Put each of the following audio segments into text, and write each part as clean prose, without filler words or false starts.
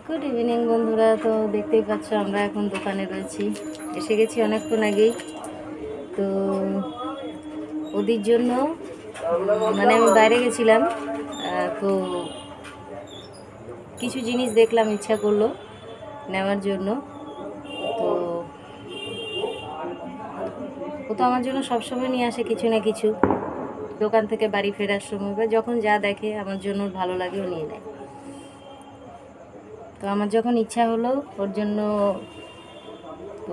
Good evening বন্ধুরা। তো দেখতেই পাচ্ছ আমরা এখন দোকানে রয়েছি, এসে গেছি অনেকক্ষণ আগেই। তো ওদের জন্য মানে আমি বাইরে গেছিলাম, তো কিছু জিনিস দেখলাম, ইচ্ছা করলো নেওয়ার জন্য। তো ও তো আমার জন্য সবসময় নিয়ে আসে কিছু না কিছু, দোকান থেকে বাড়ি ফেরার সময় বা যখন যা দেখে আমার জন্য ভালো লাগে ও নিয়ে নেয়। তো আমার যখন ইচ্ছা হলো ওর জন্য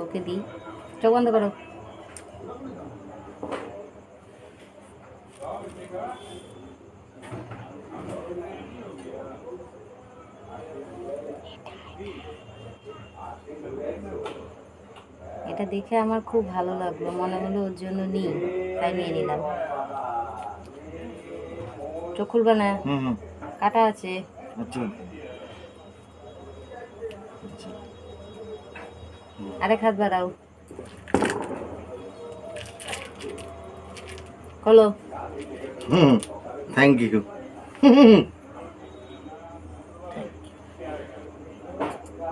ওকে দিই। চোখ বন্ধ করো। এটা দেখে আমার খুব ভালো লাগলো, মনে হলো ওর জন্য নিই, তাই নিয়ে নিলাম। চোখ খুলবে না, কাটা আছে। আরেক হাত বাড়াও, খোলো। Thank you.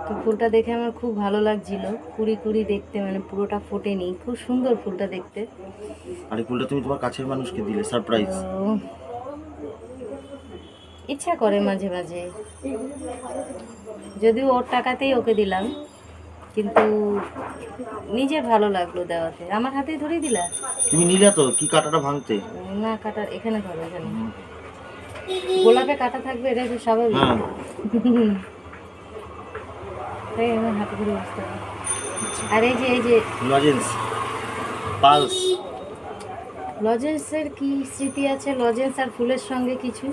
তো ফুলটা দেখে আমার খুব ভালো লাগছিল, কুড়ি কুড়ি দেখতে, মানে পুরোটা ফোটেনি, খুব সুন্দর ফুলটা দেখতে। আর এই ফুলটা তুমি তোমার কাছের মানুষকে দিলে, সারপ্রাইজ। ইচ্ছা করে মাঝে মাঝে, যদিও ওর টাকাতেই ওকে দিলাম, কিন্তু নিজের ভালো লাগলো দেওয়াতে। আমার হাতেই ধরেই দিলা। তুমি নিলে তো কি কাটাটা ভাঙতে? না, কাটা এখানে ধরো, এখানে গোলাপে কাটা থাকবে, এটা তো স্বাভাবিক। তাই আমার হাতে ধরে বসতে হবে। আর এই যে লজেন্স, পালস। লজেন্সের কি স্মৃতি আছে লজেন্স আর ফুলের সঙ্গে কিছু?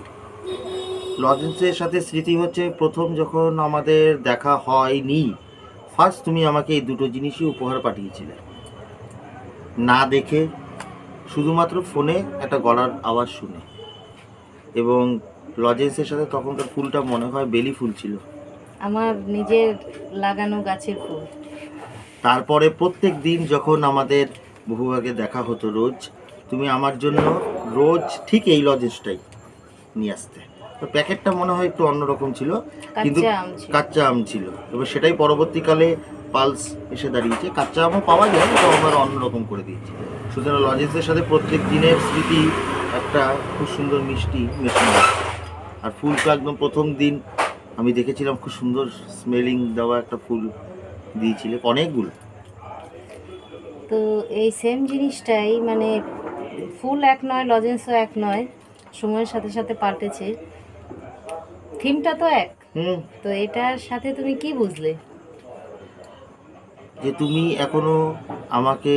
লজেন্সের সাথে স্মৃতি হচ্ছে প্রথম যখন আমাদের দেখা হয়নি, ফার্স্ট তুমি আমাকে এই দুটো জিনিসই উপহার পাঠিয়েছিলে, না দেখে, শুধুমাত্র ফোনে একটা গলার আওয়াজ শুনে। এবং লজেন্সের সাথে তখনকার ফুলটা মনে হয় বেলি ফুল ছিল, আমার নিজের লাগানো গাছের ফুল। তারপরে প্রত্যেক দিন যখন আমাদের বহুভাগে দেখা হতো রোজ, তুমি আমার জন্য রোজ ঠিক এই লজেন্সটাই নিয়ে আসতে। তো প্যাকেটটা মনে হয় একটু অন্যরকম ছিল, কিন্তু কাঁচা আম ছিল। এবার সেটাই পরবর্তীকালে পালস এসে দাঁড়িয়েছে, কাঁচা আমও পাওয়া যায়, তো আমরা অন্যরকম করে দিয়েছি। সুতরাং লজেন্সের সাথে প্রত্যেক দিনের স্মৃতি একটা খুব সুন্দর মিষ্টি মেশানো। আর ফুলটা একদম প্রথম দিন আমি দেখেছিলাম, খুব সুন্দর স্মেলিং দেওয়া একটা ফুল দিয়েছিলে, অনেকগুলো। তো এই সেম জিনিসটাই, মানে ফুল এক নয়, লজেন্সও এক নয়, সময়ের সাথে সাথে পাল্টেছে, থিমটা তো এক। তো এটার সাথে তুমি কি বুঝলে? যে তুমি এখনো আমাকে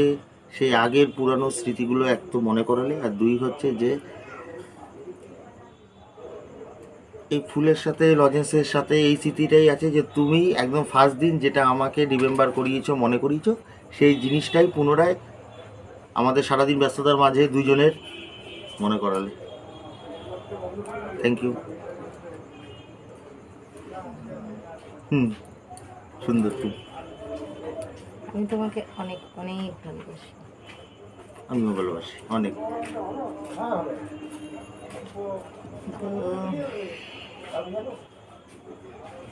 সেই আগের পুরানো স্মৃতিগুলো এক তো মনে করালে, আর দুই হচ্ছে যে এই ফুলের সাথে লজেন্সের সাথে এই স্মৃতিটাই আছে, যে তুমি একদম ফার্স্ট দিন যেটা আমাকে রিমেম্বার করিয়েছো, মনে করিয়েছো, সেই জিনিসটাই পুনরায় আমাদের সারাদিন ব্যস্ততার মাঝে দুজনের মনে করালে। Thank you. সুন্দর ফুল। আমি তোমাকে অনেক অনেক ভালোবাসি। আমিও ভালোবাসি অনেক। তো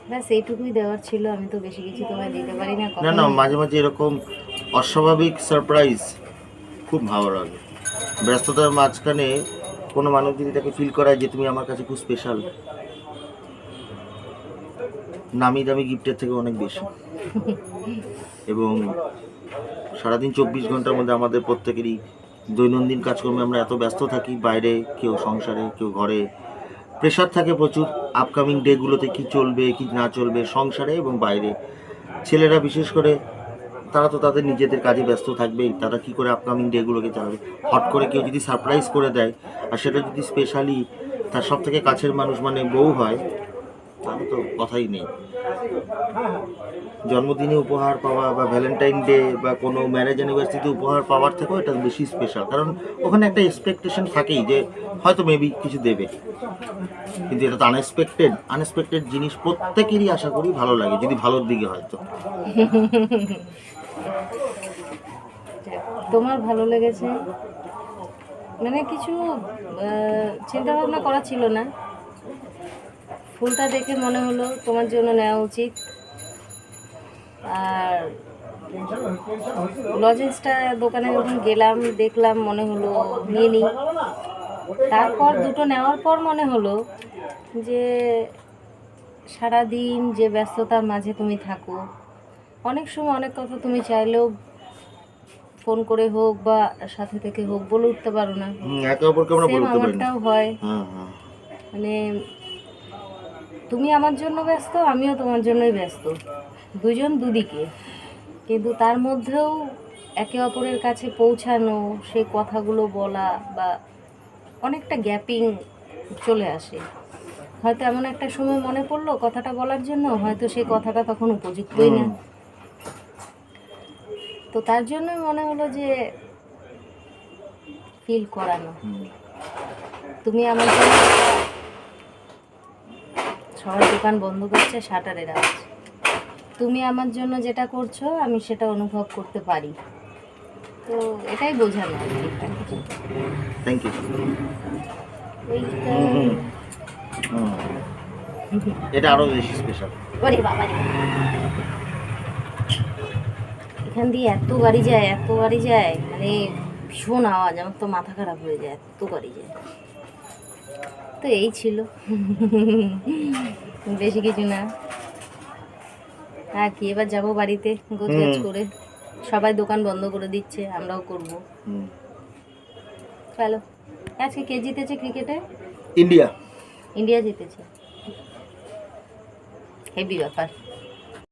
ব্যাস এইটুকুই দেওয়ার ছিল, আমি তো বেশি কিছু তোমায় দিতে পারি না। না না, মাঝে মাঝে এরকম অস্বাভাবিক সারপ্রাইজ খুব ভালো লাগে। ব্যস্ততার মাঝখানে কোনো মানুষ যদি তাকে ফিল করায় যে তুমি আমার কাছে খুব স্পেশাল, নামি দামি গিফটের থেকে অনেক বেশি। এবং সারাদিন 24 ঘন্টার মধ্যে আমাদের প্রত্যেকেরই দৈনন্দিন কাজকর্মে আমরা এত ব্যস্ত থাকি, বাইরে কেউ সংসারে, কেউ ঘরে, প্রেশার থাকে প্রচুর আপকামিং ডেগুলোতে কি চলবে কি না চলবে সংসারে এবং বাইরে। ছেলেরা বিশেষ করে তারা তো তাদের নিজেদের কাজে ব্যস্ত থাকবেই, তারা কি করে আপকামিং ডেগুলোকে চালাবে। হট করে কেউ যদি সারপ্রাইজ করে দেয়, আর সেটা যদি স্পেশালি তার সব থেকে কাছের মানুষ মানে বউ হয়, তাহলে তো কথাই নেই। জন্মদিনে উপহার পাওয়া বা ভ্যালেন্টাইন ডে বা কোনো ম্যারেজ অ্যানিভার্সারিতে উপহার পাওয়ার থেকেও এটা বেশি স্পেশাল, কারণ ওখানে একটা এক্সপেকটেশন থাকেই যে হয়তো মেবি কিছু দেবে, কিন্তু এটা তো আনএক্সপেক্টেড জিনিস প্রত্যেকেরই আশা করি ভালো লাগে, যদি ভালোর দিকে হয়তো। তোমার ভালো লেগেছে, মানে কিছু চিন্তা ভাবনা করা ছিল না, ফুলটা দেখে মনে হলো তোমার জন্য নেওয়া উচিত। আর লজেন্সটা দোকানে যখন গেলাম দেখলাম, মনে হলো নিয়ে নিই। তারপর দুটো নেওয়ার পর মনে হলো যে সারাদিন যে ব্যস্ততার মাঝে তুমি থাকো, অনেক সময় অনেক কথা তুমি চাইলেও ফোন করে হোক বা সাথে থেকে হোক বলে উঠতে পারো না। একে অপরকে আমরা সেম বলতে পারি না। আমারটাও হয়। হ্যাঁ হ্যাঁ মানে তুমি আমার জন্য ব্যস্ত, আমিও তোমার জন্যই ব্যস্ত, দুজন দুদিকে। কিন্তু তার মধ্যেও একে অপরের কাছে পৌঁছানো, সেই কথাগুলো বলা বা অনেকটা গ্যাপিং চলে আসে। হয়তো এমন একটা সময় মনে পড়লো কথাটা বলার জন্য, হয়তো সেই কথাটা তখন উপযুক্তই না। তো তার জন্য মনে হলো যে ফিল করানো। তুমি আমার জন্য, সবাই দোকান বন্ধ করছে, শাটারের আওয়াজ, তুমি আমার জন্য যেটা করছো আমি সেটা অনুভব করতে পারি। তো এটাই বোঝানো আর কি। Thank you. এইটা এটা আরো বেশি স্পেশাল। ওরে বাবা রে, এখান দিয়ে এত গাড়ি যায়, এত গাড়ি যায়, মানে ভীষণ আওয়াজ, আমার তো মাথা খারাপ হয়ে যায়, এত গাড়ি যায়। তো এই ছিল, বেশি কিছু না। হ্যাঁ কি, এবার যাবো বাড়িতে গোছগাছ করে। সবাই দোকান বন্ধ করে দিচ্ছে, আমরাও করবো। চলো। আজকে কে জিতেছে ক্রিকেটে? ইন্ডিয়া। ইন্ডিয়া জিতেছে, হেভি ব্যাপার।